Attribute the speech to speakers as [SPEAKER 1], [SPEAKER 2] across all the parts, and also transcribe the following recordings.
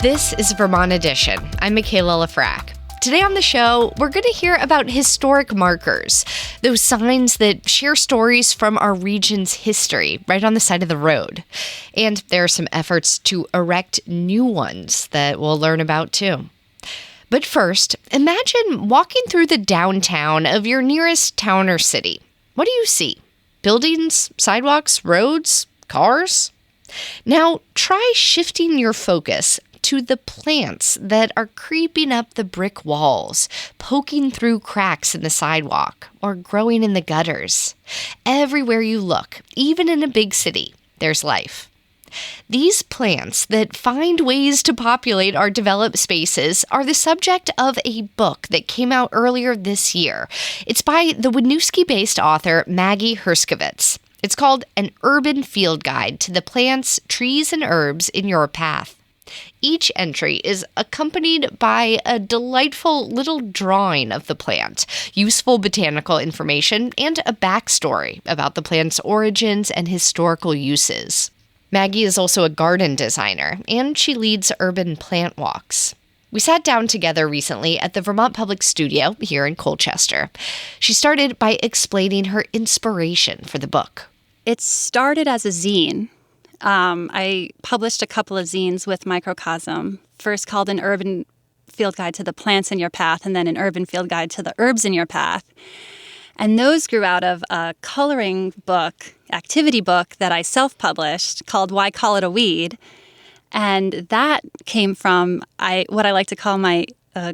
[SPEAKER 1] This is Vermont Edition. I'm Michaela Lafrac. Today on the show, we're going to hear about historic markers, those signs that share stories from our region's history right on the side of the road. And there are some efforts to erect new ones that we'll learn about too. But first, imagine walking through the downtown of your nearest town or city. What do you see? Buildings, sidewalks, roads, cars? Now, try shifting your focus to the plants that are creeping up the brick walls, poking through cracks in the sidewalk, or growing in the gutters. Everywhere you look, even in a big city, there's life. These plants that find ways to populate our developed spaces are the subject of a book that came out earlier this year. It's by the Winooski-based author Maggie Hersokvits. It's called An Urban Field Guide to the Plants, Trees, and Herbs in Your Path. Each entry is accompanied by a delightful little drawing of the plant, useful botanical information, and a backstory about the plant's origins and historical uses. Maggie is also a garden designer, and she leads urban plant walks. We sat down together recently at the Vermont Public Studio here in Colchester. She started by explaining her inspiration for the book.
[SPEAKER 2] It started as a zine. I published a couple of zines with Microcosm, first called An Urban Field Guide to the Plants in Your Path, and then An Urban Field Guide to the Herbs in Your Path. And those grew out of a coloring book, activity book that I self-published called Why Call It a Weed? And that came from what I like to call my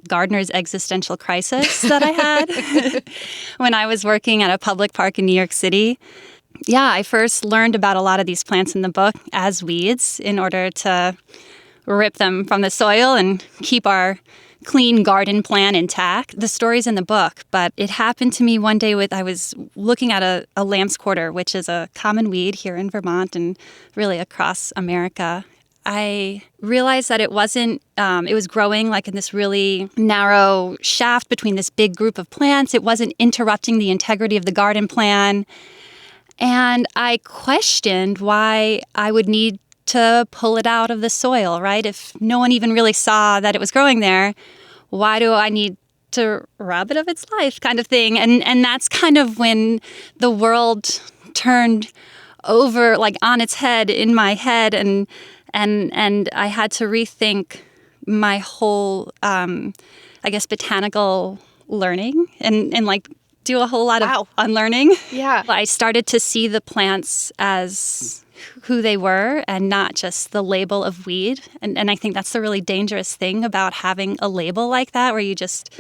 [SPEAKER 2] gardener's existential crisis that I had when I was working at a public park in New York City. Yeah, I first learned about a lot of these plants in the book as weeds in order to rip them from the soil and keep our clean garden plan intact. The story's in the book, but it happened to me one day I was looking at a lamb's quarter, which is a common weed here in Vermont and really across America. I realized that it was growing like in this really narrow shaft between this big group of plants. It wasn't interrupting the integrity of the garden plan. And I questioned why I would need to pull it out of the soil, right? If no one even really saw that it was growing there, why do I need to rob it of its life kind of thing? And that's kind of when the world turned over like on its head in my head and I had to rethink my whole, botanical learning and like do a whole lot of unlearning.
[SPEAKER 1] Yeah.
[SPEAKER 2] I started to see the plants as who they were and not just the label of weed. And I think that's the really dangerous thing about having a label like that, where you just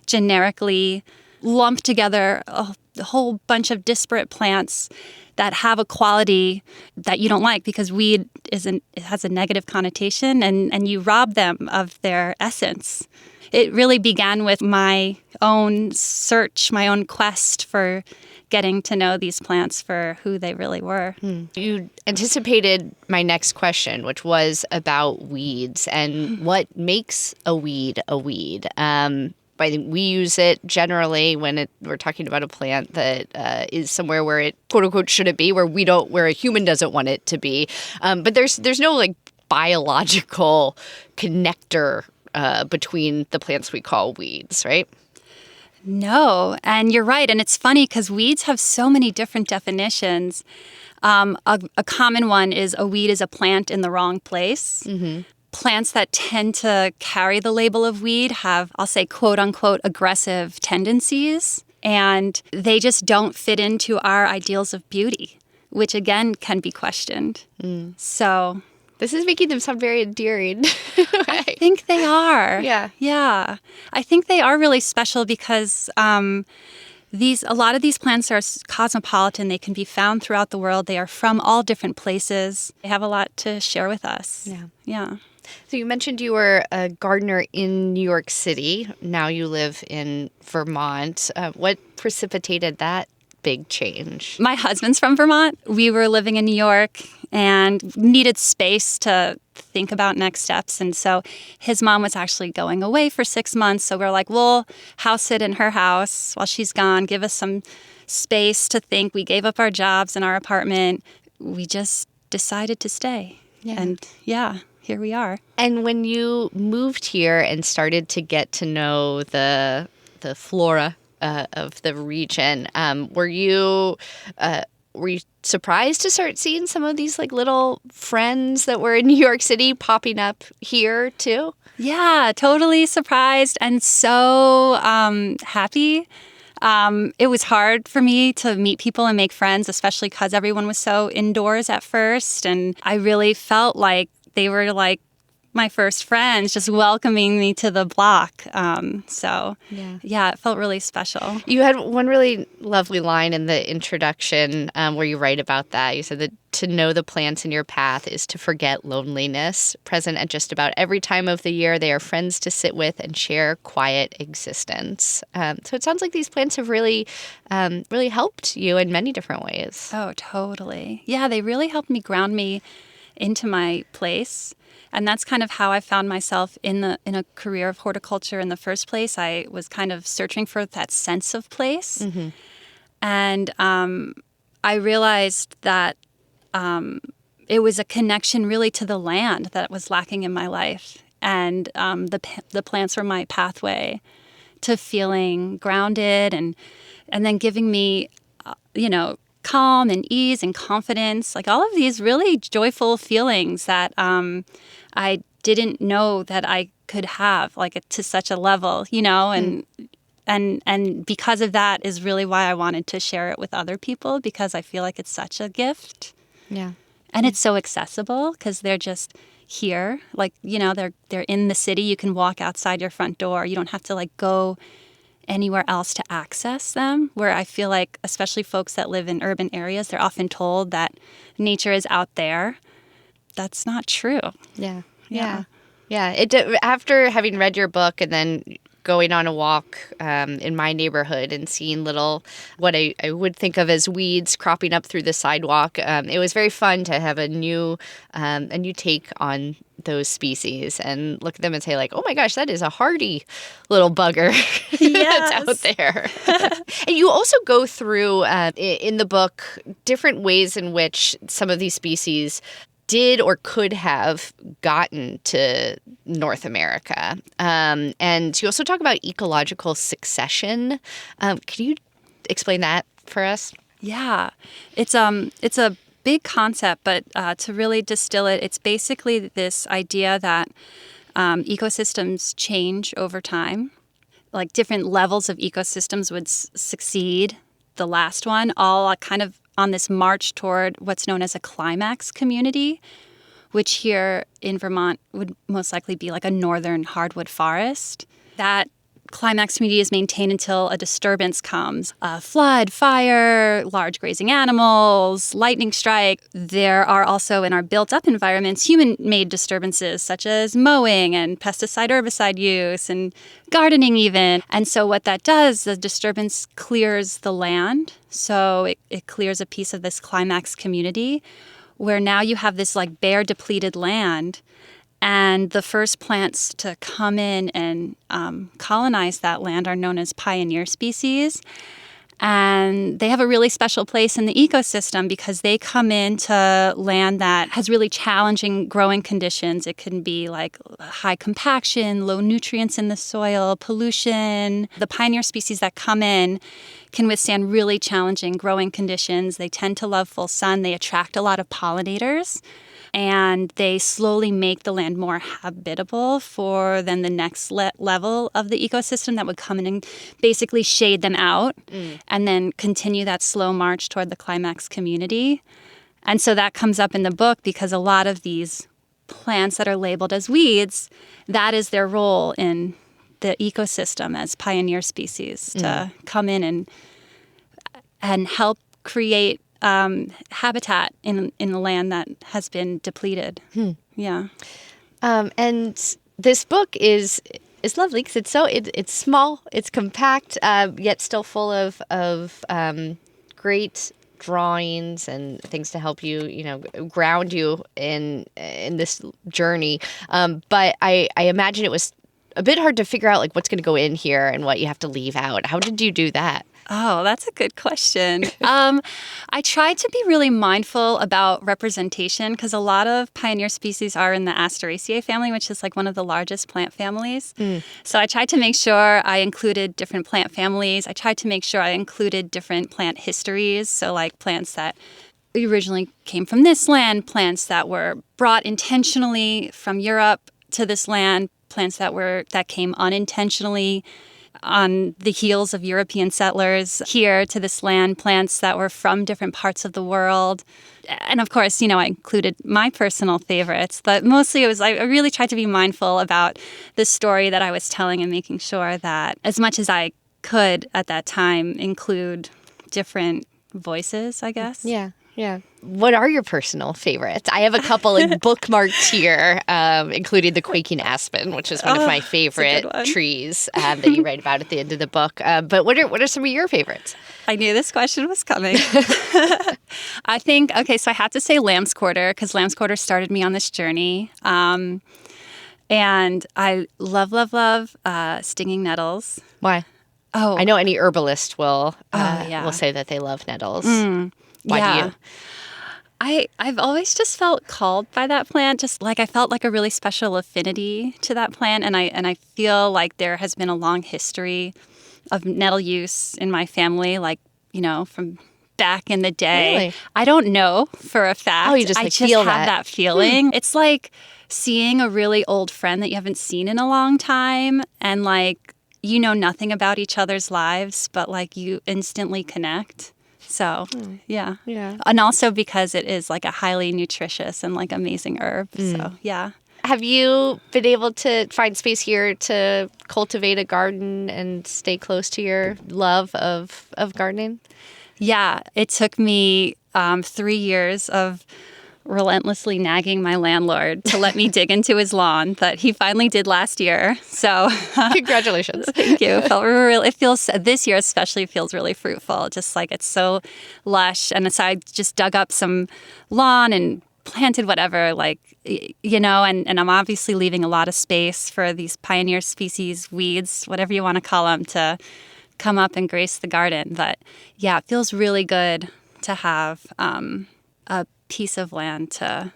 [SPEAKER 2] generically lump together a whole bunch of disparate plants that have a quality that you don't like because weed it has a negative connotation and you rob them of their essence. It really began with my own search, my own quest for getting to know these plants for who they really were.
[SPEAKER 1] You anticipated my next question, which was about weeds and what makes a weed a weed. I think we use it generally when we're talking about a plant that is somewhere where it quote unquote shouldn't be, where a human doesn't want it to be. But there's no like biological connector between the plants we call weeds, right?
[SPEAKER 2] No, and you're right. And it's funny because weeds have so many different definitions. A common one is a weed is a plant in the wrong place. Mm-hmm. Plants that tend to carry the label of weed have, I'll say, quote unquote, aggressive tendencies. And they just don't fit into our ideals of beauty, which again can be questioned. So
[SPEAKER 1] this is making them sound very endearing.
[SPEAKER 2] I think they are.
[SPEAKER 1] Yeah.
[SPEAKER 2] Yeah. I think they are really special because a lot of these plants are cosmopolitan. They can be found throughout the world. They are from all different places. They have a lot to share with us.
[SPEAKER 1] Yeah.
[SPEAKER 2] Yeah.
[SPEAKER 1] So you mentioned you were a gardener in New York City. Now you live in Vermont. What precipitated that big change?
[SPEAKER 2] My husband's from Vermont. We were living in New York and needed space to think about next steps. And so his mom was actually going away for 6 months. So we're like, we'll house sit in her house while she's gone, give us some space to think. We gave up our jobs and our apartment. We just decided to stay.
[SPEAKER 1] Yeah.
[SPEAKER 2] And yeah, here we are.
[SPEAKER 1] And when you moved here and started to get to know the flora of the region, were you surprised to start seeing some of these like little friends that were in New York City popping up here too?
[SPEAKER 2] Yeah, totally surprised and so happy. It was hard for me to meet people and make friends, especially because everyone was so indoors at first. And I really felt like they were like my first friends, just welcoming me to the block. Yeah, it felt really special.
[SPEAKER 1] You had one really lovely line in the introduction where you write about that. You said that to know the plants in your path is to forget loneliness. Present at just about every time of the year, they are friends to sit with and share quiet existence. So it sounds like these plants have really helped you in many different ways.
[SPEAKER 2] Oh, totally. Yeah, they really helped me ground me into my place. And that's kind of how I found myself in a career of horticulture in the first place. I was kind of searching for that sense of place. Mm-hmm. And I realized that it was a connection really to the land that was lacking in my life. And the plants were my pathway to feeling grounded and then giving me, calm and ease and confidence, like all of these really joyful feelings that I didn't know that I could have, like to such a level, and because of that is really why I wanted to share it with other people, because I feel like it's such a gift.
[SPEAKER 1] Yeah.
[SPEAKER 2] And it's so accessible because they're just here, like, they're in the city. You can walk outside your front door. You don't have to like go anywhere else to access them, where I feel like, especially folks that live in urban areas, they're often told that nature is out there. That's not true.
[SPEAKER 1] Yeah. After having read your book and then going on a walk in my neighborhood and seeing what I would think of as weeds cropping up through the sidewalk, it was very fun to have a new take on those species and look at them and say like, oh my gosh, that is a hardy little bugger that's out there. And you also go through in the book different ways in which some of these species did or could have gotten to North America. And you also talk about ecological succession. Can you explain that for us?
[SPEAKER 2] Yeah, it's a big concept, but to really distill it, it's basically this idea that ecosystems change over time. Like different levels of ecosystems would succeed the last one, all kind of on this march toward what's known as a climax community, which here in Vermont would most likely be like a northern hardwood forest. That climax community is maintained until a disturbance comes. A flood, fire, large grazing animals, lightning strike. There are also in our built-up environments human-made disturbances such as mowing and pesticide-herbicide use and gardening even. And so what that does, the disturbance clears the land. So it clears a piece of this climax community where now you have this like bare, depleted land. And the first plants to come in and colonize that land are known as pioneer species. And they have a really special place in the ecosystem because they come into land that has really challenging growing conditions. It can be like high compaction, low nutrients in the soil, pollution. The pioneer species that come in can withstand really challenging growing conditions. They tend to love full sun. They attract a lot of pollinators. And they slowly make the land more habitable for then the next level of the ecosystem that would come in and basically shade them out and then continue that slow march toward the climax community. And so that comes up in the book because a lot of these plants that are labeled as weeds, that is their role in the ecosystem as pioneer species to come in and help create habitat in the land that has been depleted. Yeah.
[SPEAKER 1] And this book is lovely because it's small, it's compact, yet still full of great drawings and things to help you, ground you in this journey. But I imagine it was a bit hard to figure out like what's going to go in here and what you have to leave out. How did you do that?
[SPEAKER 2] Oh, that's a good question. I try to be really mindful about representation because a lot of pioneer species are in the Asteraceae family, which is like one of the largest plant families. So I tried to make sure I included different plant families. I tried to make sure I included different plant histories. So like plants that originally came from this land, plants that were brought intentionally from Europe to this land, plants that came unintentionally on the heels of European settlers here to this land, plants that were from different parts of the world. And of course, I included my personal favorites, but mostly I really tried to be mindful about the story that I was telling and making sure that as much as I could at that time include different voices, I guess.
[SPEAKER 1] Yeah. What are your personal favorites? I have a couple like bookmarked here, including the quaking aspen, which is one of my favorite trees that you write about at the end of the book. But what are some of your favorites?
[SPEAKER 2] I knew this question was coming. I think, so I have to say lamb's quarter because lamb's quarter started me on this journey. And I love stinging nettles.
[SPEAKER 1] Why?
[SPEAKER 2] Oh,
[SPEAKER 1] I know any herbalist will say that they love nettles. Why do you?
[SPEAKER 2] I've always just felt called by that plant. Just like I felt like a really special affinity to that plant, and I feel like there has been a long history of nettle use in my family, like from back in the day.
[SPEAKER 1] Really?
[SPEAKER 2] I don't know for a fact.
[SPEAKER 1] Oh, you just
[SPEAKER 2] I
[SPEAKER 1] like
[SPEAKER 2] just
[SPEAKER 1] feel
[SPEAKER 2] have that feeling. It's like seeing a really old friend that you haven't seen in a long time, and like nothing about each other's lives, but like you instantly connect. So, yeah. And also because it is like a highly nutritious and like amazing herb. So, yeah.
[SPEAKER 1] Have you been able to find space here to cultivate a garden and stay close to your love of gardening?
[SPEAKER 2] Yeah. It took me 3 years of relentlessly nagging my landlord to let me dig into his lawn that he finally did last year. So
[SPEAKER 1] congratulations.
[SPEAKER 2] Thank you. This year especially feels really fruitful. Just like it's so lush. And so I just dug up some lawn and planted whatever, and I'm obviously leaving a lot of space for these pioneer species, weeds, whatever you want to call them, to come up and grace the garden. But yeah, it feels really good to have a piece of land to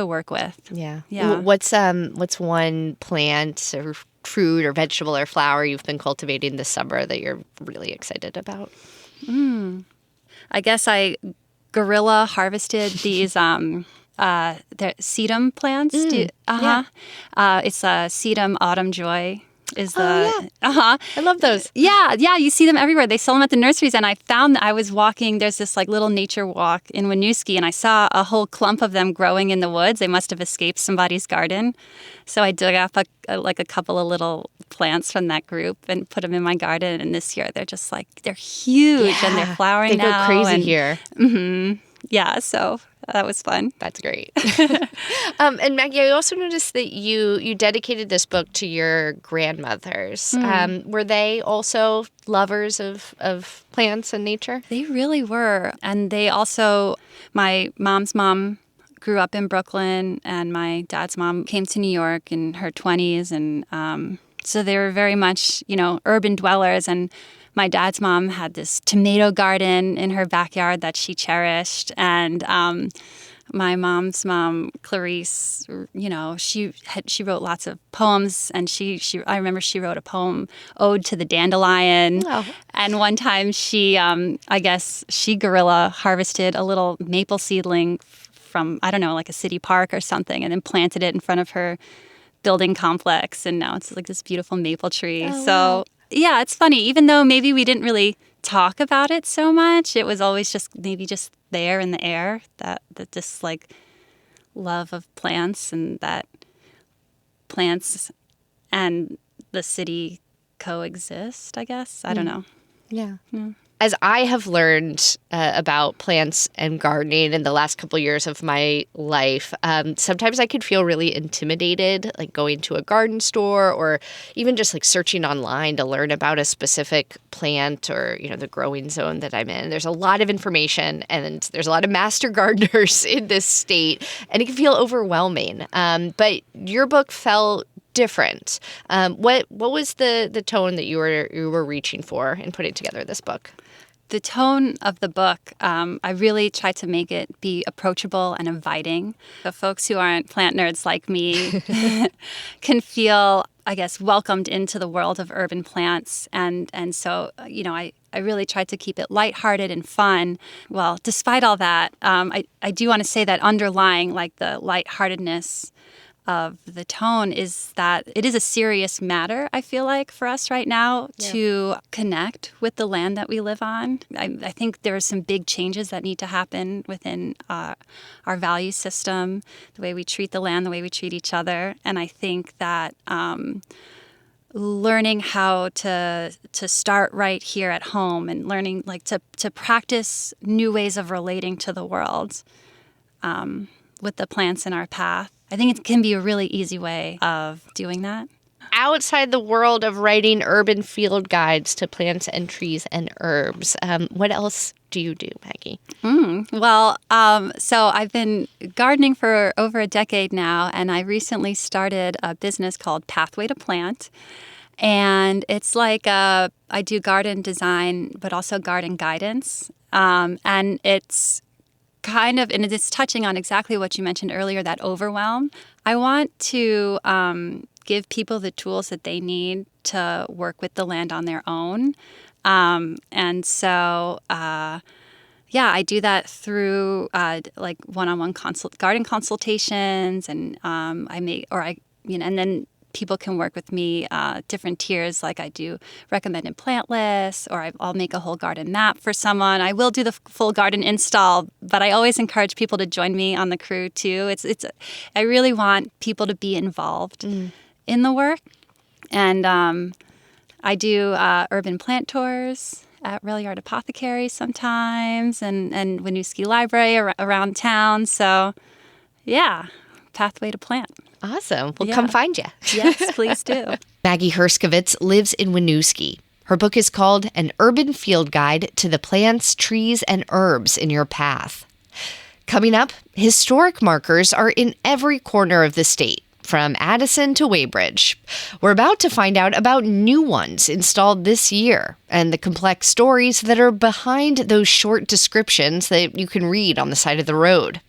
[SPEAKER 2] work with.
[SPEAKER 1] Yeah.
[SPEAKER 2] Yeah.
[SPEAKER 1] What's one plant or fruit or vegetable or flower you've been cultivating this summer that you're really excited about?
[SPEAKER 2] I guess I guerrilla harvested these they're sedum plants. It's a sedum autumn joy.
[SPEAKER 1] I love those.
[SPEAKER 2] Yeah, you see them everywhere. They sell them at the nurseries, and I was walking, there's this like little nature walk in Winooski, and I saw a whole clump of them growing in the woods. They must have escaped somebody's garden. So I dug up a couple of little plants from that group and put them in my garden, and this year they're just like, they're huge and they're flowering now.
[SPEAKER 1] They go crazy here.
[SPEAKER 2] Yeah, so that was fun.
[SPEAKER 1] That's great. And Maggie, I also noticed that you dedicated this book to your grandmothers. Were they also lovers of plants and nature?
[SPEAKER 2] They really were. And they also, my mom's mom grew up in Brooklyn, and my dad's mom came to New York in her 20s. And so they were very much, urban dwellers. And my dad's mom had this tomato garden in her backyard that she cherished. And my mom's mom, Clarice, she wrote lots of poems, and I remember she wrote a poem, Ode to the Dandelion.
[SPEAKER 1] Oh.
[SPEAKER 2] And one time she guerrilla harvested a little maple seedling from, I don't know, like a city park or something, and then planted it in front of her building complex. And now it's like this beautiful maple tree.
[SPEAKER 1] Oh,
[SPEAKER 2] so,
[SPEAKER 1] wow.
[SPEAKER 2] Yeah, it's funny. Even though maybe we didn't really talk about it so much, it was always just there in the air, that just like love of plants, and that plants and the city coexist, I guess. I don't know.
[SPEAKER 1] Yeah. As I have learned about plants and gardening in the last couple years of my life, sometimes I could feel really intimidated, like going to a garden store or even just like searching online to learn about a specific plant or, the growing zone that I'm in. There's a lot of information, and there's a lot of master gardeners in this state, and it can feel overwhelming. But your book felt different. What was the tone that you were reaching for in putting together this book?
[SPEAKER 2] The tone of the book, I really tried to make it be approachable and inviting. So folks who aren't plant nerds like me can feel, I guess, welcomed into the world of urban plants. And so, I really tried to keep it lighthearted and fun. Well, despite all that, I do want to say that underlying like the lightheartedness of the tone is that it is a serious matter, I feel like, for us right now to connect with the land that we live on. I think there are some big changes that need to happen within our value system, the way we treat the land, the way we treat each other. And I think that learning how to start right here at home and learning like to practice new ways of relating to the world with the plants in our path. I think it can be a really easy way of doing that.
[SPEAKER 1] Outside the world of writing urban field guides to plants and trees and herbs, what else do you do, Maggie?
[SPEAKER 2] So I've been gardening for over a decade now, and I recently started a business called Pathway to Plant. And it's like I do garden design, but also garden guidance. And it's and it's touching on exactly what you mentioned earlier, that overwhelm. I want to give people the tools that they need to work with the land on their own. And so, I do that through like one-on-one garden consultations, and and then people can work with me, different tiers, like I do recommended plant lists, or I'll make a whole garden map for someone. I will do the full garden install, but I always encourage people to join me on the crew too. I really want people to be involved in the work. And I do urban plant tours at Rail Yard Apothecary sometimes, and Winooski Library around town. So, Pathway to Plant.
[SPEAKER 1] Awesome. We'll come find you.
[SPEAKER 2] Yes, please do.
[SPEAKER 1] Maggie Hersokvits lives in Winooski. Her book is called An Urban Field Guide to the Plants, Trees, and Herbs in Your Path. Coming up, historic markers are in every corner of the state, from Addison to Weybridge. We're about to find out about new ones installed this year and the complex stories that are behind those short descriptions that you can read on the side of the road.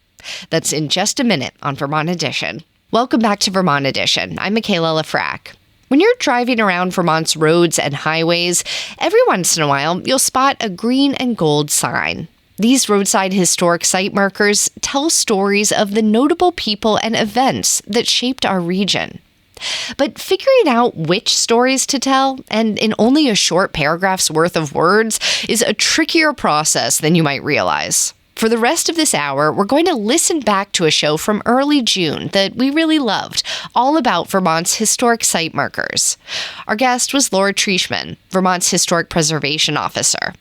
[SPEAKER 1] That's in just a minute on Vermont Edition. Welcome back to Vermont Edition. I'm Michaela Lafrac. When you're driving around Vermont's roads and highways, every once in a while, you'll spot a green and gold sign. These roadside historic site markers tell stories of the notable people and events that shaped our region. But figuring out which stories to tell, and in only a short paragraph's worth of words, is a trickier process than you might realize. For the rest of this hour, we're going to listen back to a show from early June that we really loved, all about Vermont's historic site markers. Our guest was Laura Trieschman, Vermont's Historic Preservation Officer.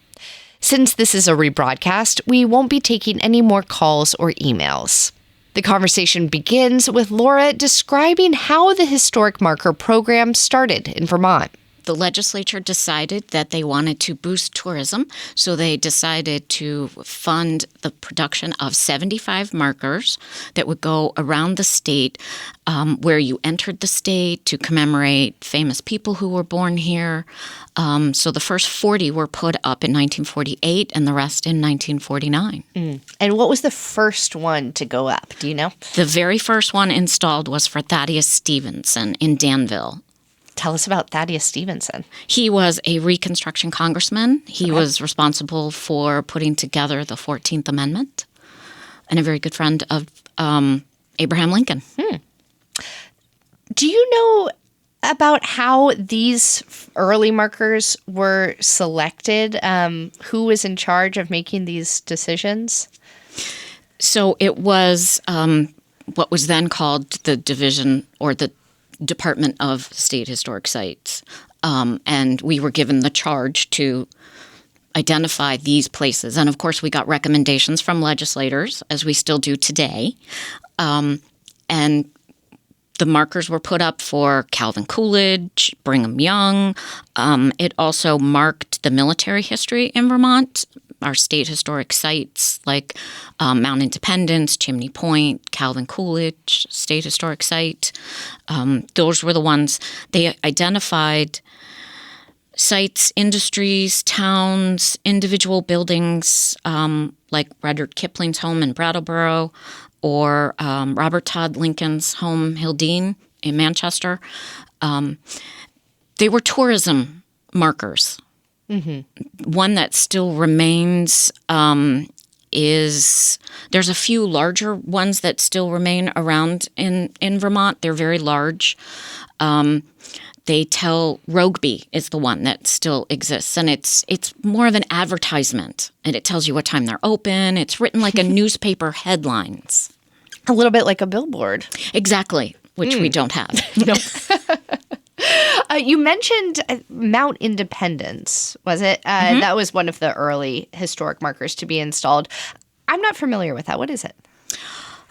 [SPEAKER 1] Since this is a rebroadcast, we won't be taking any more calls or emails. The conversation begins with Laura describing how the Historic Marker program started in Vermont.
[SPEAKER 3] The legislature decided that they wanted to boost tourism, so they decided to fund the production of 75 markers that would go around the state where you entered the state to commemorate famous people who were born here. So the first 40 were put up in 1948 and the rest in 1949.
[SPEAKER 1] And what was the first one to go up? Do you know?
[SPEAKER 3] The very first one installed was for Thaddeus Stevenson in Danville.
[SPEAKER 1] Tell us about Thaddeus Stevenson.
[SPEAKER 3] He was a Reconstruction congressman. He was responsible for putting together the 14th Amendment and a very good friend of Abraham Lincoln.
[SPEAKER 1] Do you know about how these early markers were selected? Who was in charge of making these decisions?
[SPEAKER 3] So it was what was then called the Division or the Department of State Historic Sites. And we were given the charge to identify these places. And of course, we got recommendations from legislators, as we still do today. And the markers were put up for Calvin Coolidge, Brigham Young. It also marked the military history in Vermont. our state historic sites like Mount Independence, Chimney Point, Calvin Coolidge State Historic Site. Those were the ones they identified. Sites, industries, towns, individual buildings like Rudyard Kipling's home in Brattleboro or Robert Todd Lincoln's home, Hildene, in Manchester. They were tourism markers. Mm-hmm. One that still remains is there's a few larger ones that still remain around in Vermont. They're very large. They tell Rogeby is the one that still exists, and it's more of an advertisement, and it tells you what time they're open. It's written like a newspaper headlines.
[SPEAKER 1] A little bit like a billboard.
[SPEAKER 3] Exactly, which we don't have.
[SPEAKER 1] No. You mentioned Mount Independence, was it? That was one of the early historic markers to be installed. I'm not familiar with that. What is it?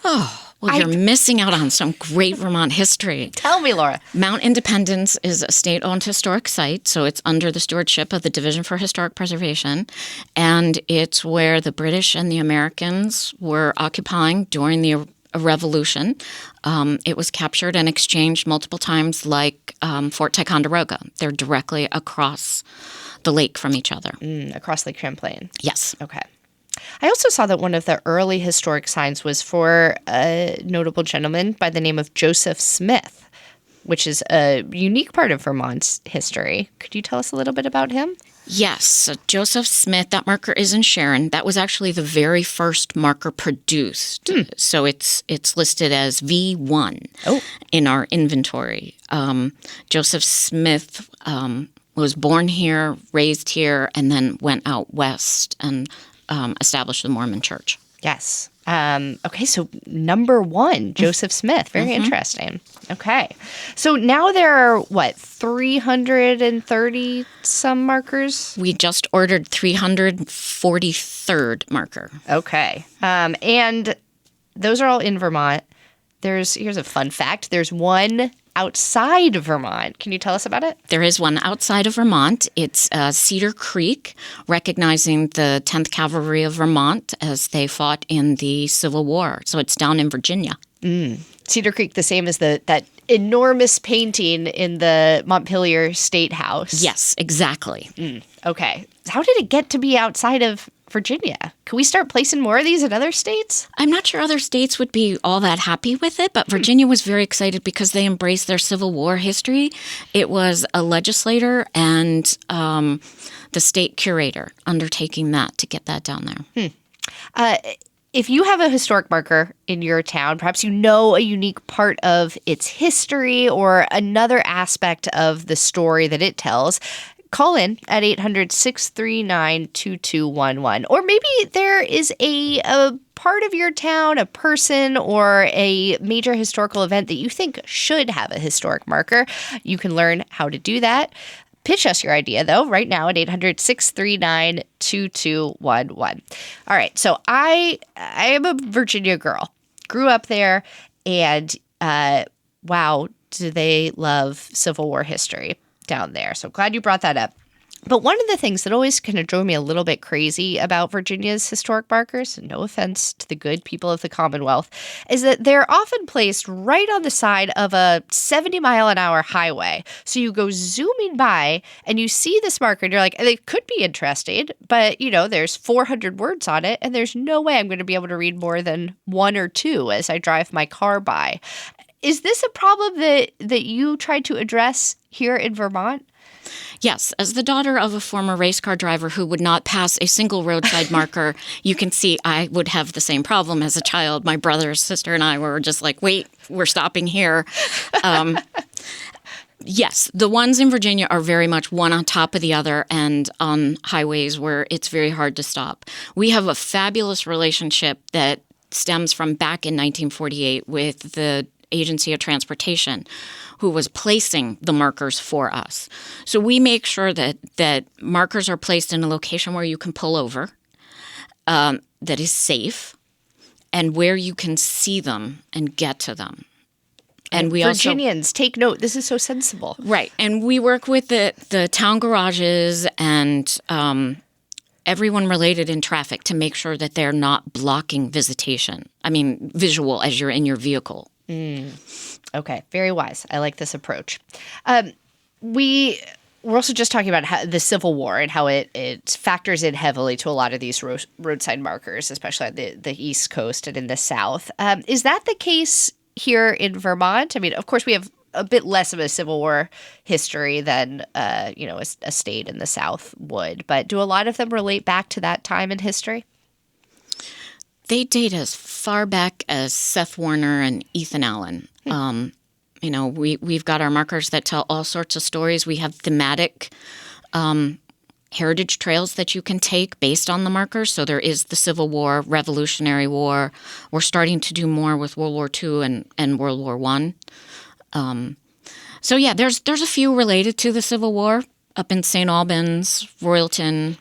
[SPEAKER 3] Oh, well, you're missing out on some great Vermont history.
[SPEAKER 1] Tell me, Laura.
[SPEAKER 3] Mount Independence is a state-owned historic site, so it's under the stewardship of the Division for Historic Preservation, and it's where the British and the Americans were occupying during the Revolution. It was captured and exchanged multiple times like Fort Ticonderoga. They're directly across the lake from each other.
[SPEAKER 1] Across Lake Champlain.
[SPEAKER 3] Yes.
[SPEAKER 1] Okay. I also saw that one of the early historic signs was for a notable gentleman by the name of Joseph Smith, which is a unique part of Vermont's history. Could you tell us a little bit about him?
[SPEAKER 3] Yes. So Joseph Smith, that marker is in Sharon. That was actually the very first marker produced. So it's listed as V1 in our inventory. Joseph Smith was born here, raised here, and then went out west and established the Mormon Church.
[SPEAKER 1] Yes. Okay, so number one, Joseph Smith. Very interesting. Okay. So now there are, 330 some markers?
[SPEAKER 3] We just ordered 343rd marker.
[SPEAKER 1] Okay. And those are all in Vermont. Here's a fun fact. There's one outside Vermont. Can you tell us about it?
[SPEAKER 3] There is one outside of Vermont. It's Cedar Creek, recognizing the 10th Cavalry of Vermont as they fought in the Civil War. So it's down in Virginia.
[SPEAKER 1] Cedar Creek, the same as that enormous painting in the Montpelier State House.
[SPEAKER 3] Yes, exactly.
[SPEAKER 1] Okay. How did it get to be outside of Virginia? Can we start placing more of these in other states?
[SPEAKER 3] I'm not sure other states would be all that happy with it, but Virginia was very excited because they embraced their Civil War history. It was a legislator and the state curator undertaking that to get that down there.
[SPEAKER 1] If you have a historic marker in your town, perhaps you know a unique part of its history or another aspect of the story that it tells, call in at 800-639-2211. Or maybe there is a part of your town, a person, or a major historical event that you think should have a historic marker. You can learn how to do that. Pitch us your idea, though, right now at 800-639-2211. All right, so I am a Virginia girl. Grew up there, and wow, do they love Civil War history down there. So glad you brought that up. But one of the things that always kind of drove me a little bit crazy about Virginia's historic markers, and no offense to the good people of the Commonwealth, is that they're often placed right on the side of a 70-mile-an-hour highway. So you go zooming by and you see this marker and you're like, it could be interesting, but there's 400 words on it and there's no way I'm going to be able to read more than one or two as I drive my car by. Is this a problem that you tried to address here in Vermont?
[SPEAKER 3] Yes. As the daughter of a former race car driver who would not pass a single roadside marker, you can see I would have the same problem as a child. My brother, sister, and I were just like, wait, we're stopping here. Yes, the ones in Virginia are very much one on top of the other and on highways where it's very hard to stop. We have a fabulous relationship that stems from back in 1948 with the Agency of Transportation, who was placing the markers for us. So we make sure that markers are placed in a location where you can pull over, that is safe, and where you can see them and get to them. And we
[SPEAKER 1] Virginians, take note. This is so sensible.
[SPEAKER 3] Right. And we work with the town garages and everyone related in traffic to make sure that they're not blocking visitation. I mean, visual as you're in your vehicle.
[SPEAKER 1] Okay, very wise. I like this approach. We're also just talking about how the Civil War and how it factors in heavily to a lot of these roadside markers, especially on the East Coast and in the South. Is that the case here in Vermont? I mean, of course, we have a bit less of a Civil War history than a state in the South would, but do a lot of them relate back to that time in history?
[SPEAKER 3] They date as far back as Seth Warner and Ethan Allen. We've got our markers that tell all sorts of stories. We have thematic heritage trails that you can take based on the markers. So there is the Civil War, Revolutionary War. We're starting to do more with World War II and World War I. There's a few related to the Civil War up in St. Albans, Royalton.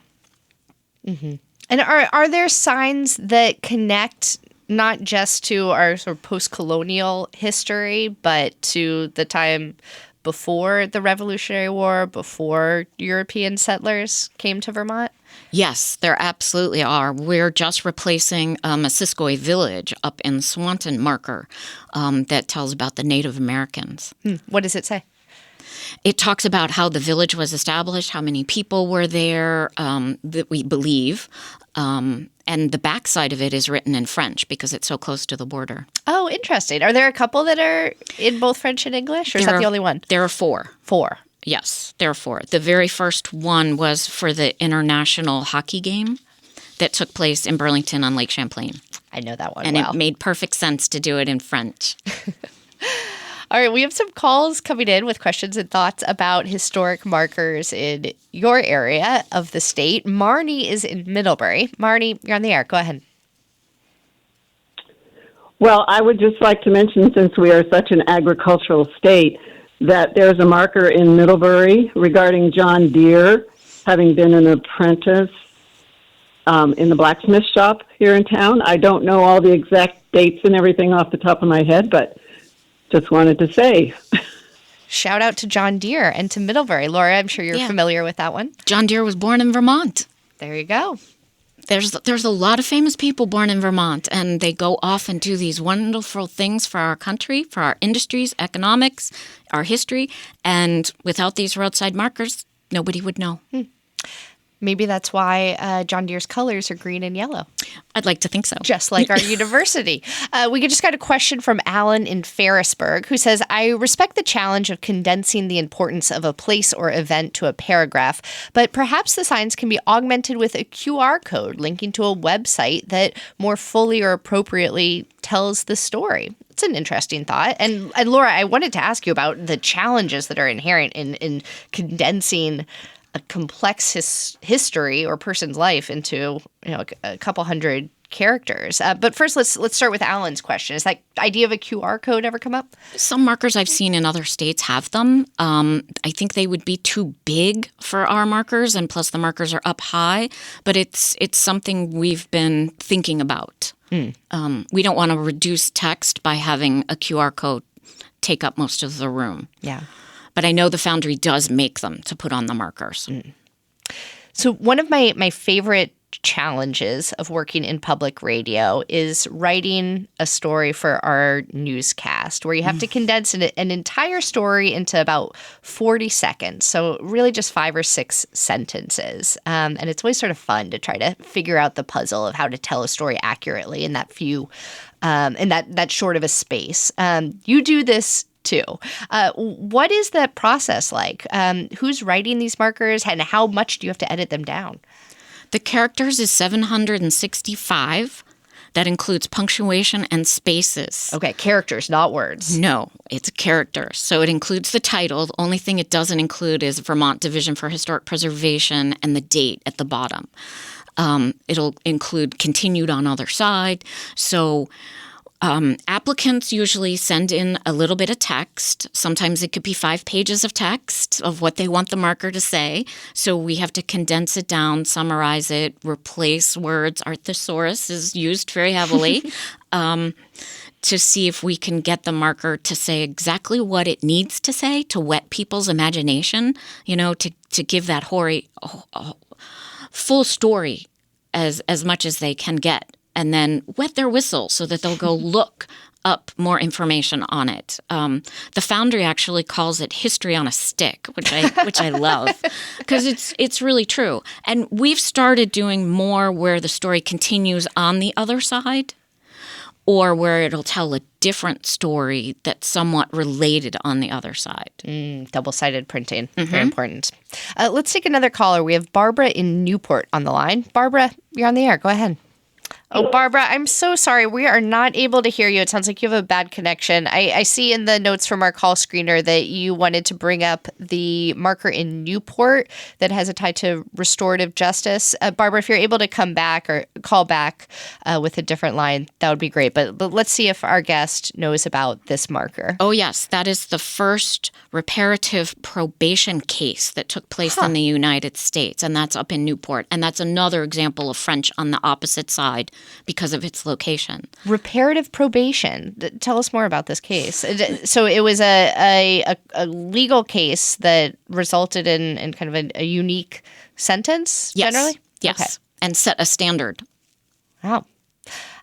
[SPEAKER 1] Mm-hmm. And are there signs that connect not just to our sort of post-colonial history, but to the time before the Revolutionary War, before European settlers came to Vermont?
[SPEAKER 3] Yes, there absolutely are. We're just replacing a Siskoy village up in Swanton marker that tells about the Native Americans.
[SPEAKER 1] What does it say?
[SPEAKER 3] It talks about how the village was established, how many people were there, that we believe. And the backside of it is written in French because it's so close to the border.
[SPEAKER 1] Oh, interesting. Are there a couple that are in both French and English, or is that the only one?
[SPEAKER 3] There are 4.
[SPEAKER 1] 4.
[SPEAKER 3] Yes, there are 4. The very first one was for the international hockey game that took place in Burlington on Lake Champlain.
[SPEAKER 1] I know that one
[SPEAKER 3] and
[SPEAKER 1] well.
[SPEAKER 3] It made perfect sense to do it in French.
[SPEAKER 1] All right, we have some calls coming in with questions and thoughts about historic markers in your area of the state. Marnie is in Middlebury. Marnie, you're on the air. Go ahead.
[SPEAKER 4] Well, I would just like to mention, since we are such an agricultural state, that there's a marker in Middlebury regarding John Deere having been an apprentice in the blacksmith shop here in town. I don't know all the exact dates and everything off the top of my head, but just wanted to say.
[SPEAKER 1] Shout out to John Deere and to Middlebury. Laura, I'm sure you're familiar with that one.
[SPEAKER 3] John Deere was born in Vermont.
[SPEAKER 1] There you go.
[SPEAKER 3] There's a lot of famous people born in Vermont, and they go off and do these wonderful things for our country, for our industries, economics, our history. And without these roadside markers, nobody would know.
[SPEAKER 1] Maybe that's why John Deere's colors are green and yellow.
[SPEAKER 3] I'd like to think so.
[SPEAKER 1] Just like our university. We just got a question from Alan in Ferrisburg, who says, I respect the challenge of condensing the importance of a place or event to a paragraph, but perhaps the signs can be augmented with a QR code linking to a website that more fully or appropriately tells the story. It's an interesting thought. And Laura, I wanted to ask you about the challenges that are inherent in condensing a complex history or person's life into a couple hundred characters. But first, let's start with Alan's question. Is that idea of a QR code ever come up?
[SPEAKER 3] Some markers I've seen in other states have them. I think they would be too big for our markers, and plus the markers are up high. But it's something we've been thinking about. We don't want to reduce text by having a QR code take up most of the room.
[SPEAKER 1] Yeah.
[SPEAKER 3] But I know the Foundry does make them to put on the markers.
[SPEAKER 1] So one of my favorite challenges of working in public radio is writing a story for our newscast, where you have to condense an entire story into about 40 seconds. So really just 5 or 6 sentences. And it's always sort of fun to try to figure out the puzzle of how to tell a story accurately in that few, in that short of a space. You do this too. What is that process like? Who's writing these markers, and how much do you have to edit them down?
[SPEAKER 3] The characters is 765. That includes punctuation and spaces.
[SPEAKER 1] Okay, characters, not words.
[SPEAKER 3] No, it's a character. So it includes the title. The only thing it doesn't include is Vermont Division for Historic Preservation and the date at the bottom. It'll include continued on other side. So applicants usually send in a little bit of text. Sometimes it could be 5 pages of text of what they want the marker to say. So we have to condense it down, summarize it, replace words. Our thesaurus is used very heavily to see if we can get the marker to say exactly what it needs to say to whet people's imagination, to give that full story as much as they can get, and then wet their whistle so that they'll go look up more information on it. The Foundry actually calls it history on a stick, which I love, because it's really true. And we've started doing more where the story continues on the other side, or where it'll tell a different story that's somewhat related on the other side.
[SPEAKER 1] Double-sided printing, very important. Let's take another caller. We have Barbara in Newport on the line. Barbara, you're on the air. Go ahead. Oh, Barbara, I'm so sorry. We are not able to hear you. It sounds like you have a bad connection. I see in the notes from our call screener that you wanted to bring up the marker in Newport that has a tie to restorative justice. Barbara, if you're able to come back or call back with a different line, that would be great. But let's see if our guest knows about this marker.
[SPEAKER 3] Oh, yes. That is the first reparative probation case that took place in the United States, and that's up in Newport. And that's another example of French on the opposite side because of its location.
[SPEAKER 1] Reparative probation. Tell us more about this case. So it was a legal case that resulted in kind of a unique sentence, generally?
[SPEAKER 3] Yes,
[SPEAKER 1] okay.
[SPEAKER 3] And set a standard.
[SPEAKER 1] Wow.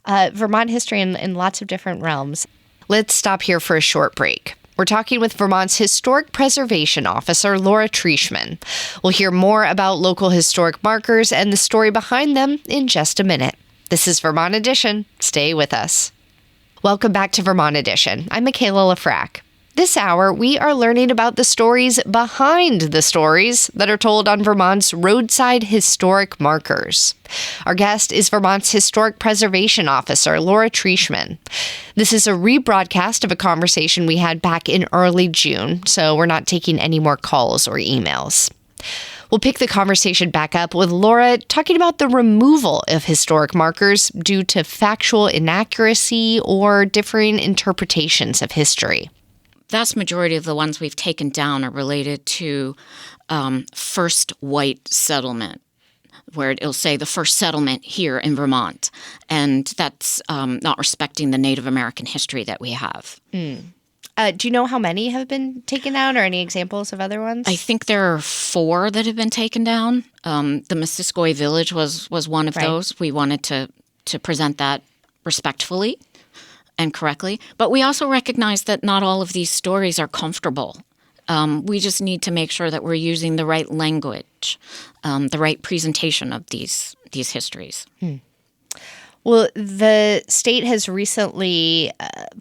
[SPEAKER 1] Vermont history in lots of different realms. Let's stop here for a short break. We're talking with Vermont's Historic Preservation Officer, Laura Trieschmann. We'll hear more about local historic markers and the story behind them in just a minute. This is Vermont Edition. Stay with us. Welcome back to Vermont Edition. I'm Michaela Lafrac. This hour, we are learning about the stories behind the stories that are told on Vermont's roadside historic markers. Our guest is Vermont's Historic Preservation Officer, Laura Trieschmann. This is a rebroadcast of a conversation we had back in early June, so we're not taking any more calls or emails. We'll pick the conversation back up with Laura talking about the removal of historic markers due to factual inaccuracy or differing interpretations of history.
[SPEAKER 3] Vast majority of the ones we've taken down are related to first white settlement, where it'll say the first settlement here in Vermont. And that's not respecting the Native American history that we have.
[SPEAKER 1] Do you know how many have been taken down or any examples of other ones?
[SPEAKER 3] I think there are 4 that have been taken down. The Missisquoi Village was one of those. We wanted to present that respectfully and correctly. But we also recognize that not all of these stories are comfortable. We just need to make sure that we're using the right language, the right presentation of these histories.
[SPEAKER 1] Well, the state has recently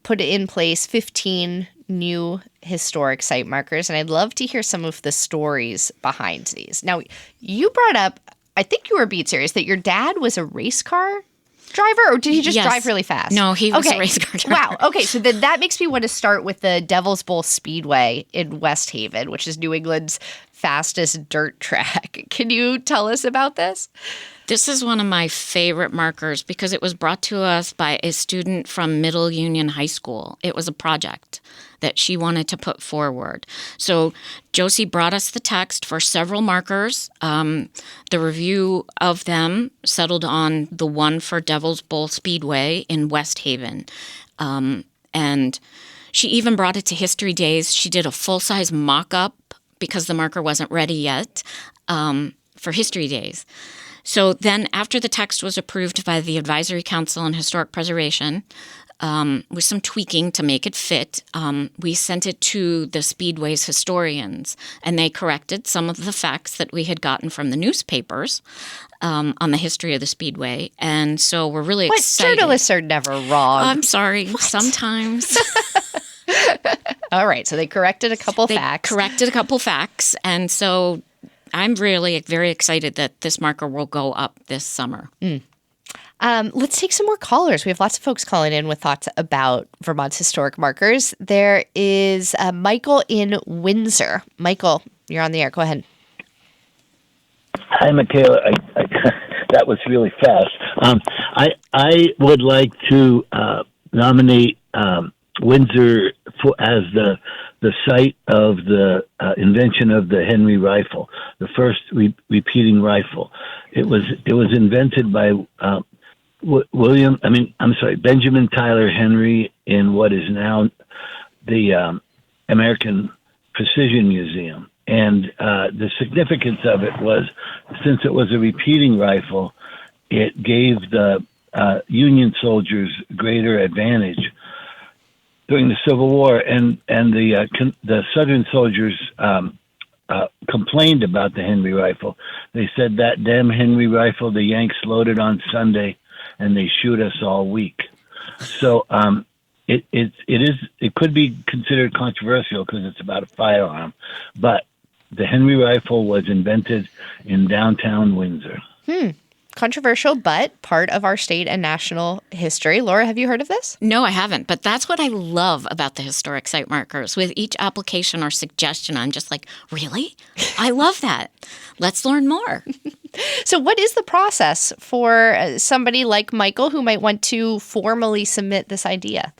[SPEAKER 1] put in place 15 new historic site markers, and I'd love to hear some of the stories behind these. Now, you brought up, I think you were beat serious, that your dad was a race car driver, or did he just drive really fast?
[SPEAKER 3] No, he was a race car driver.
[SPEAKER 1] Wow. Okay, so then that makes me want to start with the Devil's Bowl Speedway in West Haven, which is New England's fastest dirt track. Can you tell us about this?
[SPEAKER 3] This is one of my favorite markers because it was brought to us by a student from Middle Union High School. It was a project that she wanted to put forward. So Josie brought us the text for several markers. The review of them settled on the one for Devil's Bowl Speedway in West Haven. And she even brought it to History Days. She did a full-size mock-up because the marker wasn't ready yet for History Days. So then after the text was approved by the Advisory Council on Historic Preservation, with some tweaking to make it fit, we sent it to the Speedway's historians, and they corrected some of the facts that we had gotten from the newspapers on the history of the Speedway. And so we're really excited.
[SPEAKER 1] Journalists are never wrong.
[SPEAKER 3] I'm sorry. Sometimes.
[SPEAKER 1] All right. So they corrected a couple facts. And so I'm really very excited that this marker will go up this summer. Let's take some more callers. We have lots of folks calling in with thoughts about Vermont's historic markers. There is Michael in Windsor. Michael, you're on the air. Go ahead.
[SPEAKER 5] Hi, Michaela. That was really fast. I would like to nominate Windsor as the site of the invention of the Henry rifle, the first repeating rifle. It was invented by Benjamin Tyler Henry in what is now the American Precision Museum. And the significance of it was, since it was a repeating rifle, it gave the Union soldiers greater advantage during the Civil War, and the Southern soldiers complained about the Henry rifle. They said, that damn Henry rifle, the Yanks loaded on Sunday, and they shoot us all week. So it could be considered controversial because it's about a firearm, but the Henry rifle was invented in downtown Windsor.
[SPEAKER 1] Controversial, but part of our state and national history. Laura, have you heard of this?
[SPEAKER 3] No, I haven't. But that's what I love about the historic site markers. With each application or suggestion, I'm just like, really? I love that. Let's learn more.
[SPEAKER 1] So what is the process for somebody like Michael who might want to formally submit this idea?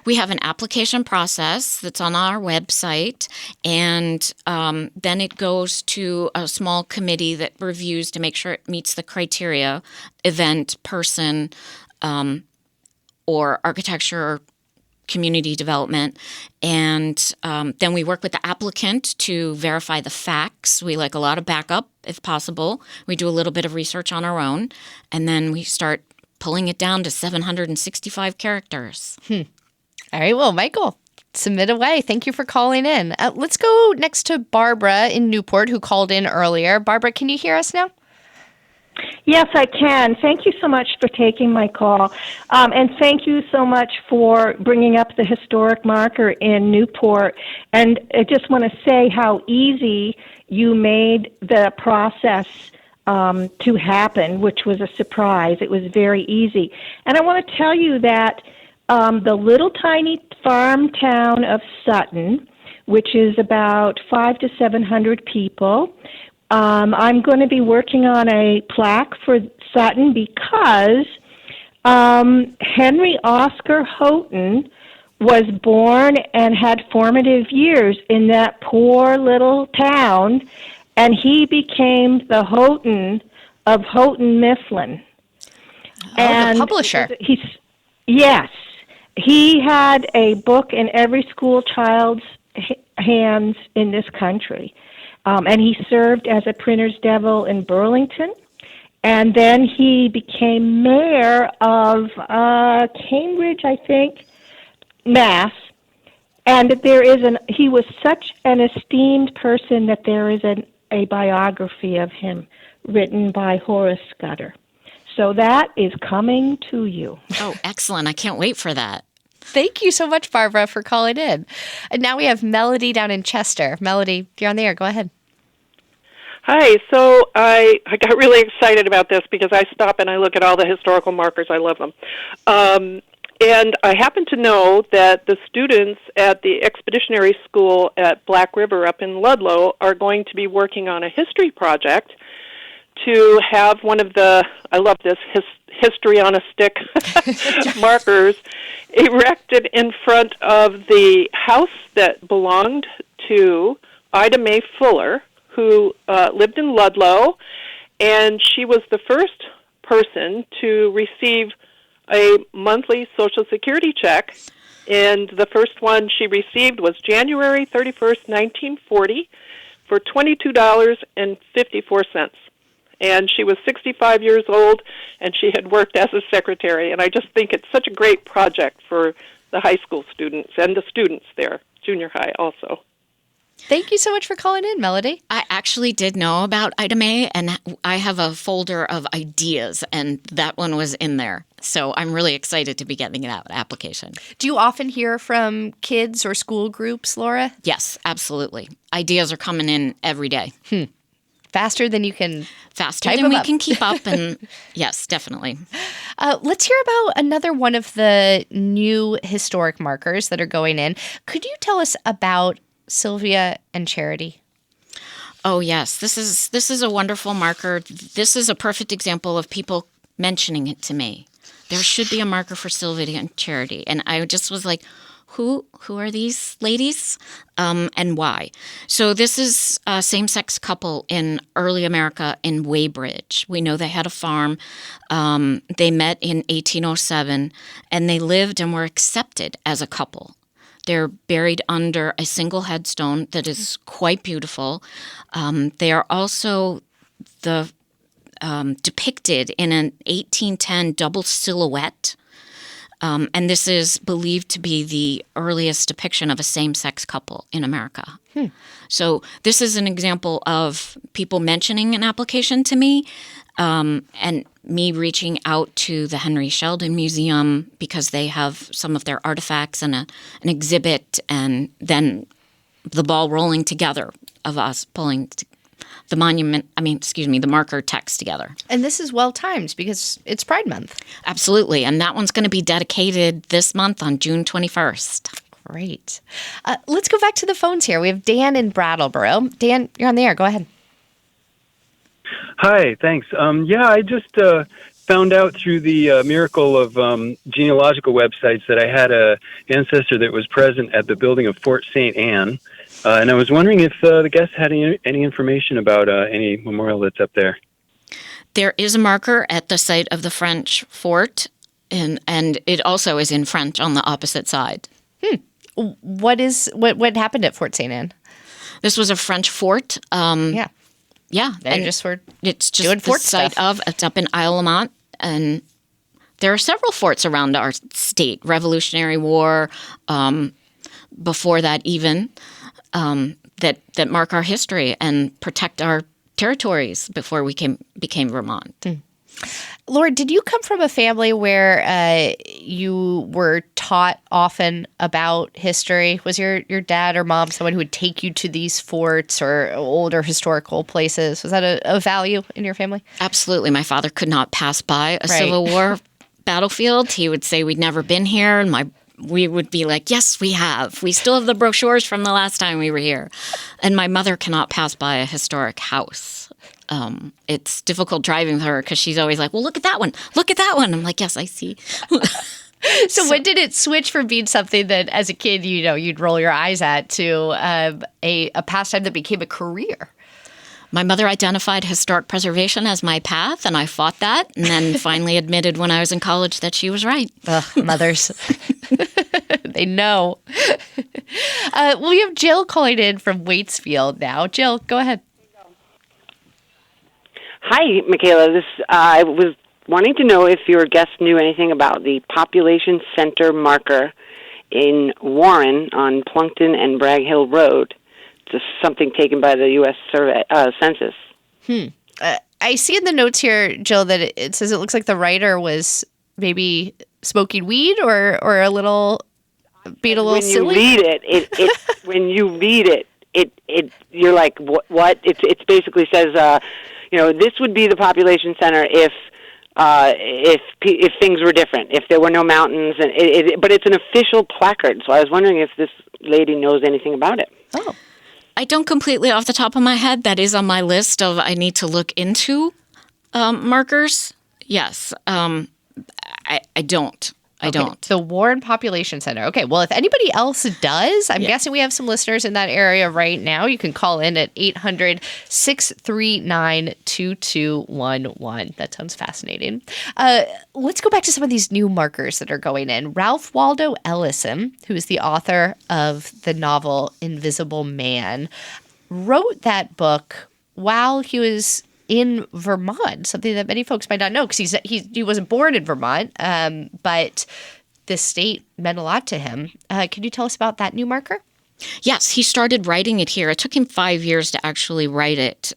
[SPEAKER 3] We have an application process that's on our website, and then it goes to a small committee that reviews to make sure it meets the criteria, event, person, or architecture or community development. And then we work with the applicant to verify the facts. We like a lot of backup if possible. We do a little bit of research on our own, and then we start pulling it down to 765 characters.
[SPEAKER 1] All right. Well, Michael, submit away. Thank you for calling in. Let's go next to Barbara in Newport, who called in earlier. Barbara, can you hear us now?
[SPEAKER 6] Yes, I can. Thank you so much for taking my call. And thank you so much for bringing up the historic marker in Newport. And I just want to say how easy you made the process to happen, which was a surprise. It was very easy. And I want to tell you that the little tiny farm town of Sutton, which is about 500 to 700 people, I'm going to be working on a plaque for Sutton because Henry Oscar Houghton was born and had formative years in that poor little town, and he became the Houghton of Houghton Mifflin.
[SPEAKER 1] The publisher.
[SPEAKER 6] Yes. He had a book in every school child's hands in this country. And he served as a printer's devil in Burlington. And then he became mayor of Cambridge, I think, Mass. And he was such an esteemed person that there is a biography of him written by Horace Scudder. So that is coming to you.
[SPEAKER 3] Oh, excellent. I can't wait for that.
[SPEAKER 1] Thank you so much, Barbara, for calling in. And now we have Melody down in Chester. Melody, you're on the air. Go ahead.
[SPEAKER 7] Hi. So I got really excited about this because I stop and I look at all the historical markers. I love them. And I happen to know that the students at the Expeditionary School at Black River up in Ludlow are going to be working on a history project to have one of the, I love this, history on a stick markers erected in front of the house that belonged to Ida Mae Fuller, who lived in Ludlow, and she was the first person to receive a monthly Social Security check, and the first one she received was January 31st, 1940, for $22.54. And she was 65 years old, and she had worked as a secretary. And I just think it's such a great project for the high school students and the students there, junior high also.
[SPEAKER 1] Thank you so much for calling in, Melody.
[SPEAKER 3] I actually did know about Ida Mae, and I have a folder of ideas, and that one was in there. So I'm really excited to be getting that application.
[SPEAKER 1] Do you often hear from kids or school groups, Laura?
[SPEAKER 3] Yes, absolutely. Ideas are coming in every day.
[SPEAKER 1] Faster than you can
[SPEAKER 3] Faster
[SPEAKER 1] type
[SPEAKER 3] than
[SPEAKER 1] them
[SPEAKER 3] we
[SPEAKER 1] up.
[SPEAKER 3] can keep up, and yes, definitely.
[SPEAKER 1] Let's hear about another one of the new historic markers that are going in. Could you tell us about Sylvia and Charity?
[SPEAKER 3] Oh, yes. This is a wonderful marker. This is a perfect example of people mentioning it to me. There should be a marker for Sylvia and Charity. And I just was like, who are these ladies and why? So this is a same-sex couple in early America in Weybridge. We know they had a farm. They met in 1807, and they lived and were accepted as a couple. They're buried under a single headstone that is quite beautiful. They are also depicted in an 1810 double silhouette. And this is believed to be the earliest depiction of a same-sex couple in America. So this is an example of people mentioning an application to me, and me reaching out to the Henry Sheldon Museum because they have some of their artifacts and an exhibit, and then the ball rolling together of us pulling the marker text together.
[SPEAKER 1] And this is well-timed because it's Pride Month.
[SPEAKER 3] Absolutely. And that one's going to be dedicated this month on June 21st.
[SPEAKER 1] Great. Let's go back to the phones here. We have Dan in Brattleboro. Dan, you're on the air. Go ahead.
[SPEAKER 8] Hi, thanks. I just found out through the miracle of genealogical websites that I had an ancestor that was present at the building of Fort St. Anne. And I was wondering if the guests had any information about any memorial that's up there.
[SPEAKER 3] There is a marker at the site of the French fort, and it also is in French on the opposite side.
[SPEAKER 1] What happened at Fort St. Anne?
[SPEAKER 3] This was a French fort. Yeah.
[SPEAKER 1] They just were
[SPEAKER 3] it's just
[SPEAKER 1] doing
[SPEAKER 3] the
[SPEAKER 1] fort
[SPEAKER 3] site
[SPEAKER 1] stuff.
[SPEAKER 3] it's up in Isle of Lamont, and there are several forts around our state. Revolutionary War, before that even, that mark our history and protect our territories before we became Vermont.
[SPEAKER 1] Laura, did you come from a family where you were taught often about history? Was your dad or mom someone who would take you to these forts or older historical places? Was that a value in your family?
[SPEAKER 3] Absolutely. My father could not pass by a Civil War battlefield. He would say we'd never been here, and we would be like, yes, we have. We still have the brochures from the last time we were here. And my mother cannot pass by a historic house. It's difficult driving with her because she's always like, well, look at that one. Look at that one. I'm like, yes, I see.
[SPEAKER 1] So when did it switch from being something that as a kid, you'd roll your eyes at to a pastime that became a career?
[SPEAKER 3] My mother identified historic preservation as my path, and I fought that, and then finally admitted when I was in college that she was right.
[SPEAKER 1] Ugh, mothers. They know. We have Jill calling in from Waitsfield now. Jill, go ahead.
[SPEAKER 9] Hi, Michaela. I was wanting to know if your guest knew anything about the population center marker in Warren on Plunkton and Bragg Hill Road. Just something taken by the U.S. Census.
[SPEAKER 1] I see in the notes here, Jill, that it says it looks like the writer was maybe smoking weed or a little being a little silly.
[SPEAKER 9] When you read it, you're like, what? It basically says, this would be the population center if things were different, if there were no mountains, but it's an official placard. So I was wondering if this lady knows anything about it.
[SPEAKER 1] Oh.
[SPEAKER 3] I don't completely off the top of my head. That is on my list of I need to look into markers. Yes. I don't. I don't.
[SPEAKER 1] The Warren Population Center. Okay, well, if anybody else does, I'm guessing we have some listeners in that area right now. You can call in at 800-639-2211. That sounds fascinating. Let's go back to some of these new markers that are going in. Ralph Waldo Ellison, who is the author of the novel Invisible Man, wrote that book while he was in Vermont, something that many folks might not know because he wasn't born in Vermont, but this state meant a lot to him. Can you tell us about that new marker?
[SPEAKER 3] Yes, he started writing it here. It took him 5 years to actually write it.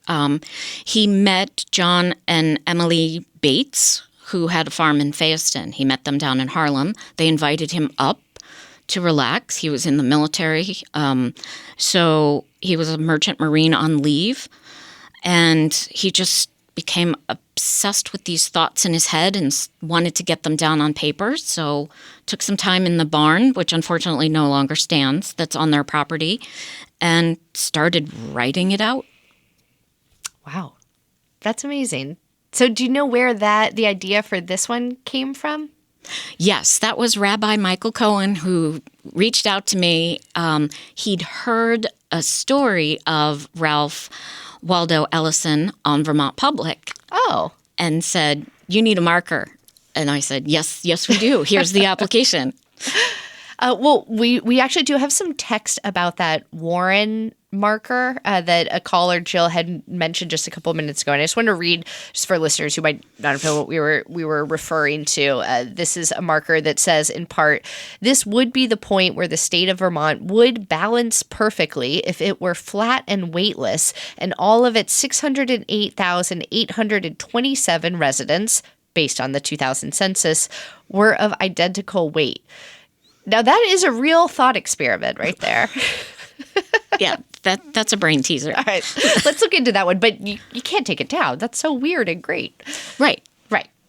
[SPEAKER 3] He met John and Emily Bates, who had a farm in Fayetteville. He met them down in Harlem. They invited him up to relax. He was in the military, so he was a merchant marine on leave. And he just became obsessed with these thoughts in his head and wanted to get them down on paper. So took some time in the barn, which unfortunately no longer stands, that's on their property, and started writing it out.
[SPEAKER 1] Wow. That's amazing. So do you know where the idea for this one came from?
[SPEAKER 3] Yes, that was Rabbi Michael Cohen who reached out to me. He'd heard a story of Ralph Waldo Ellison on Vermont Public.
[SPEAKER 1] Oh.
[SPEAKER 3] And said, you need a marker. And I said, yes, we do. Here's the application.
[SPEAKER 1] Well, we actually do have some text about that Warren marker that a caller, Jill, had mentioned just a couple of minutes ago, and I just want to read just for listeners who might not know what we were referring to. This is a marker that says, in part, this would be the point where the state of Vermont would balance perfectly if it were flat and weightless, and all of its 608,827 residents, based on the 2000 census, were of identical weight. Now, that is a real thought experiment right there.
[SPEAKER 3] Yeah, that's a brain teaser.
[SPEAKER 1] All right, let's look into that one. But you can't take it down. That's so weird and great.
[SPEAKER 3] Right.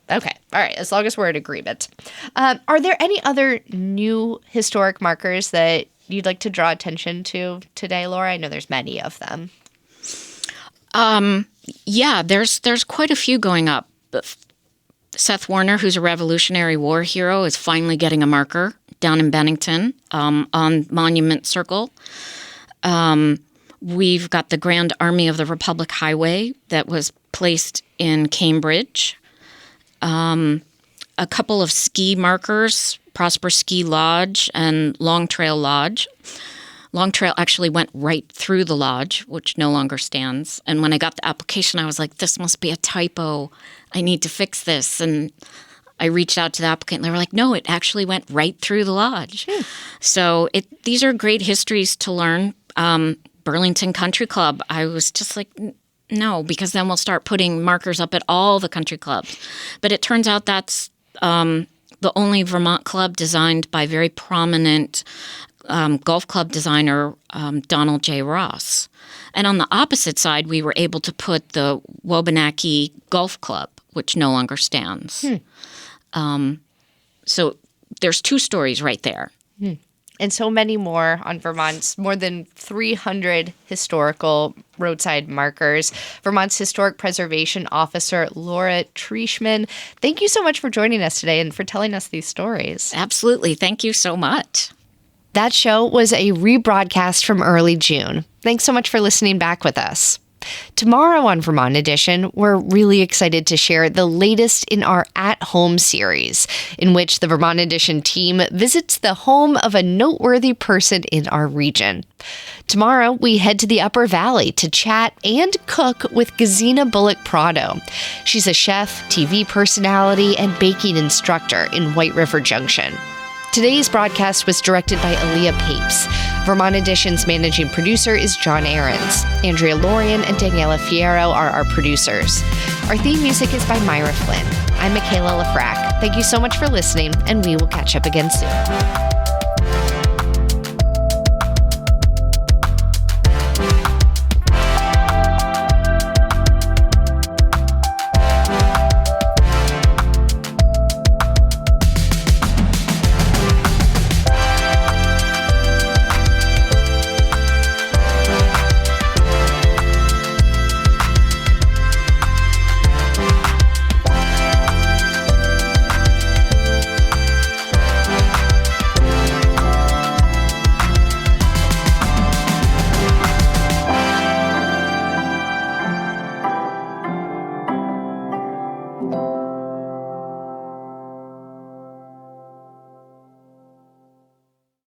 [SPEAKER 1] Okay. All right. As long as we're in agreement. Are there any other new historic markers that you'd like to draw attention to today, Laura? I know there's many of them.
[SPEAKER 3] Yeah, there's quite a few going up. Seth Warner, who's a Revolutionary War hero, is finally getting a marker down in Bennington on Monument Circle. We've got the Grand Army of the Republic Highway that was placed in Cambridge. A couple of ski markers, Prosper Ski Lodge and Long Trail Lodge. Long Trail actually went right through the lodge, which no longer stands. And when I got the application, I was like, this must be a typo. I need to fix this. And I reached out to the applicant, and they were like, no, it actually went right through the lodge. So these are great histories to learn. Burlington Country Club, I was just like, no, because then we'll start putting markers up at all the country clubs. But it turns out that's the only Vermont club designed by very prominent golf club designer Donald J. Ross. And on the opposite side, we were able to put the Wabanaki Golf Club, which no longer stands. So there's two stories right there.
[SPEAKER 1] And so many more on Vermont's more than 300 historical roadside markers. Vermont's Historic Preservation Officer, Laura Trieschman, thank you so much for joining us today and for telling us these stories.
[SPEAKER 3] Absolutely. Thank you so much.
[SPEAKER 1] That show was a rebroadcast from early June. Thanks so much for listening back with us. Tomorrow on Vermont Edition, we're really excited to share the latest in our At Home series, in which the Vermont Edition team visits the home of a noteworthy person in our region. Tomorrow, we head to the Upper Valley to chat and cook with Gazina Bullock Prado. She's a chef, TV personality, and baking instructor in White River Junction. Today's broadcast was directed by Aaliyah Papes. Vermont Edition's managing producer is John Ahrens. Andrea Lorian and Daniela Fierro are our producers. Our theme music is by Myra Flynn. I'm Michaela Lafrac. Thank you so much for listening, and we will catch up again soon.